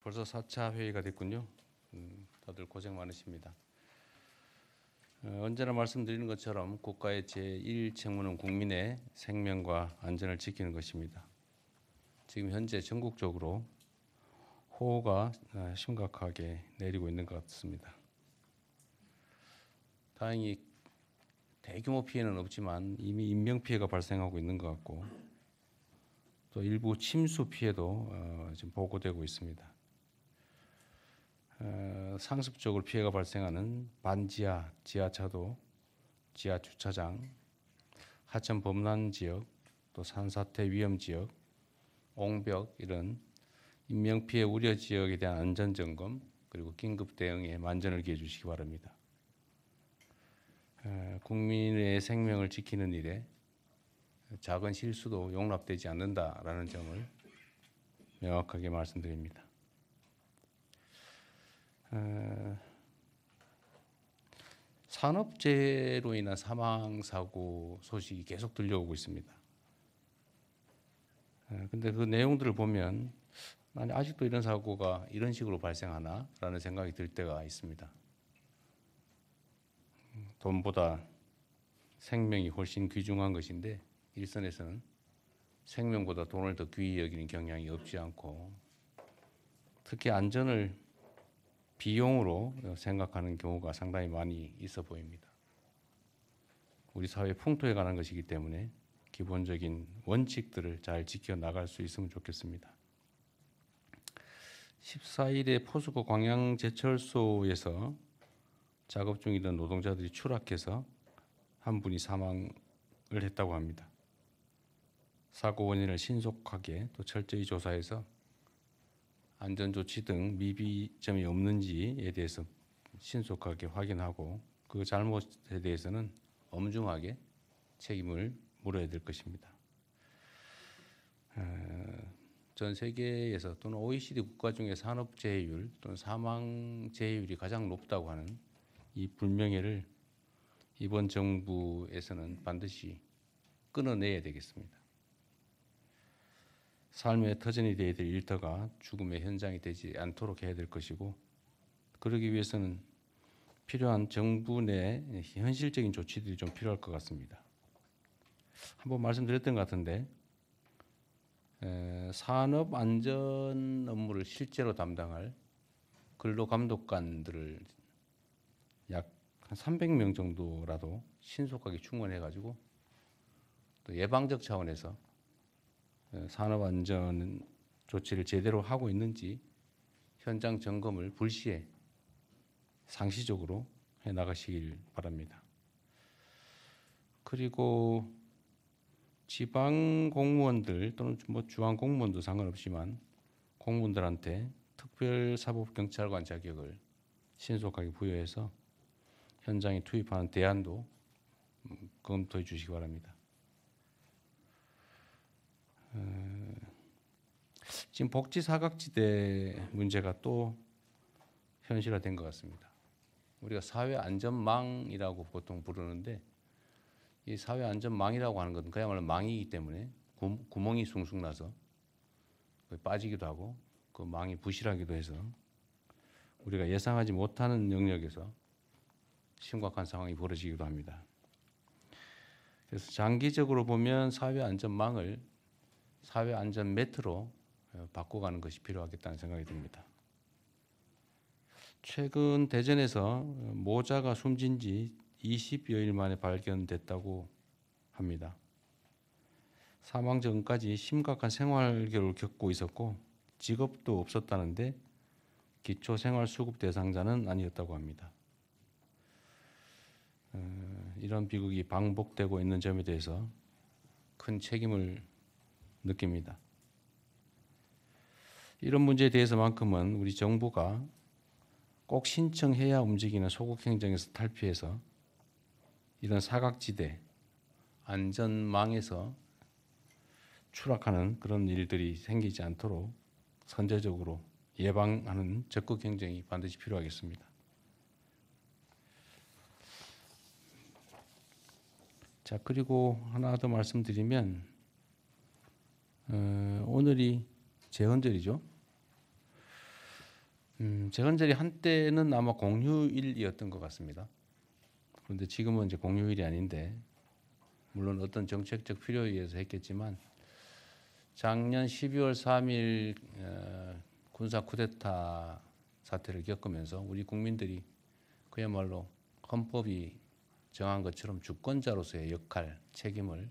벌써 4차 회의가 됐군요. 다들 고생 많으십니다. 언제나 말씀드리는 것처럼 국가의 제1책무는 국민의 생명과 안전을 지키는 것입니다. 지금 현재 전국적으로 호우가 심각하게 내리고 있는 것 같습니다. 다행히 대규모 피해는 없지만 이미 인명피해가 발생하고 있는 것 같고 또 일부 침수 피해도 지금 보고되고 있습니다. 상습적으로 피해가 발생하는 반지하, 지하차도, 지하 주차장, 하천 범람 지역, 또 산사태 위험 지역, 옹벽 이런 인명 피해 우려 지역에 대한 안전 점검 그리고 긴급 대응에 만전을 기해 주시기 바랍니다. 국민의 생명을 지키는 일에 작은 실수도 용납되지 않는다라는 점을 명확하게 말씀드립니다. 산업재해로 인한 사망사고 소식이 계속 들려오고 있습니다. 근데 그 내용들을 보면 아니, 아직도 이런 사고가 이런 식으로 발생하나? 라는 생각이 들 때가 있습니다. 돈보다 생명이 훨씬 귀중한 것인데 일선에서는 생명보다 돈을 더 귀히 여기는 경향이 없지 않고 특히 안전을 비용으로 생각하는 경우가 상당히 많이 있어 보입니다. 우리 사회 풍토에 관한 것이기 때문에 기본적인 원칙들을 잘 지켜나갈 수 있으면 좋겠습니다. 14일에 포스코 광양제철소에서 작업 중이던 노동자들이 추락해서 한 분이 사망을 했다고 합니다. 사고 원인을 신속하게 또 철저히 조사해서 안전조치 등 미비점이 없는지에 대해서 신속하게 확인하고 그 잘못에 대해서는 엄중하게 책임을 물어야 될 것입니다. 전 세계에서 또는 OECD 국가 중에 산업재해율 또는 사망재해율이 가장 높다고 하는 이 불명예를 이번 정부에서는 반드시 끊어내야 되겠습니다. 삶의 터전이 되어야 될 일터가 죽음의 현장이 되지 않도록 해야 될 것이고 그러기 위해서는 필요한 정부 내 현실적인 조치들이 좀 필요할 것 같습니다. 한번 말씀드렸던 것 같은데 산업 안전 업무를 실제로 담당할 근로감독관들을 약 한 300명 정도라도 신속하게 충원해가지고 또 예방적 차원에서 산업 안전 조치를 제대로 하고 있는지 현장 점검을 불시에 상시적으로 해 나가시길 바랍니다. 그리고 지방 공무원들 또는 뭐 중앙 공무원도 상관없지만 공무원들한테 특별사법경찰관 자격을 신속하게 부여해서 현장에 투입하는 대안도 검토해 주시기 바랍니다. 지금 복지 사각지대 문제가 또 현실화된 것 같습니다. 우리가 사회 안전망이라고 보통 부르는데 이 사회 안전망이라고 하는 것은 그야말로 망이기 때문에 구멍이 숭숭 나서 빠지기도 하고 그 망이 부실하기도 해서 우리가 예상하지 못하는 영역에서 심각한 상황이 벌어지기도 합니다. 그래서 장기적으로 보면 사회 안전망을 사회 안전 매트로 바꿔가는 것이 필요하겠다는 생각이 듭니다. 최근 대전에서 모자가 숨진 지 20여일 만에 발견됐다고 합니다. 사망 전까지 심각한 생활계를 겪고 있었고 직업도 없었다는데 기초생활수급 대상자는 아니었다고 합니다. 이런 비극이 반복되고 있는 점에 대해서 큰 책임을 느낍니다. 이런 문제에 대해서만큼은 우리 정부가 꼭 신청해야 움직이는 소극 행정에서 탈피해서 이런 사각지대, 안전망에서 추락하는 그런 일들이 생기지 않도록 선제적으로 예방하는 적극 행정이 반드시 필요하겠습니다. 자, 그리고 하나 더 말씀드리면 오늘이 제헌절이죠. 재헌절이 한때는 아마 공휴일이었던 것 같습니다. 그런데 지금은 이제 공휴일이 아닌데, 물론 어떤 정책적 필요에 의해서 했겠지만 작년 12월 3일 군사 쿠데타 사태를 겪으면서 우리 국민들이 그야말로 헌법이 정한 것처럼 주권자로서의 역할, 책임을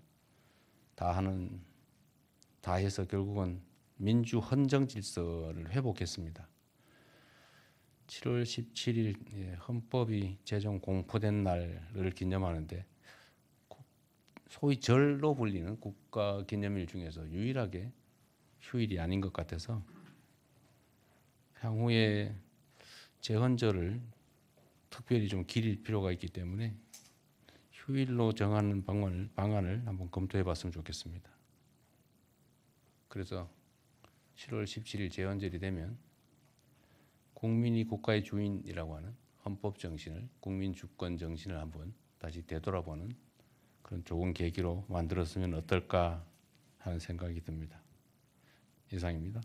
다해서 결국은 민주 헌정 질서를 회복했습니다. 7월 17일 헌법이 제정 공포된 날을 기념하는데 소위 절로 불리는 국가 기념일 중에서 유일하게 휴일이 아닌 것 같아서 향후에 재헌절을 특별히 좀 기릴 필요가 있기 때문에 휴일로 정하는 방안을 한번 검토해 봤으면 좋겠습니다. 그래서 7월 17일 재헌절이 되면 국민이 국가의 주인이라고 하는 헌법 정신을, 국민 주권 정신을 한번 다시 되돌아보는 그런 좋은 계기로 만들었으면 어떨까 하는 생각이 듭니다. 이상입니다.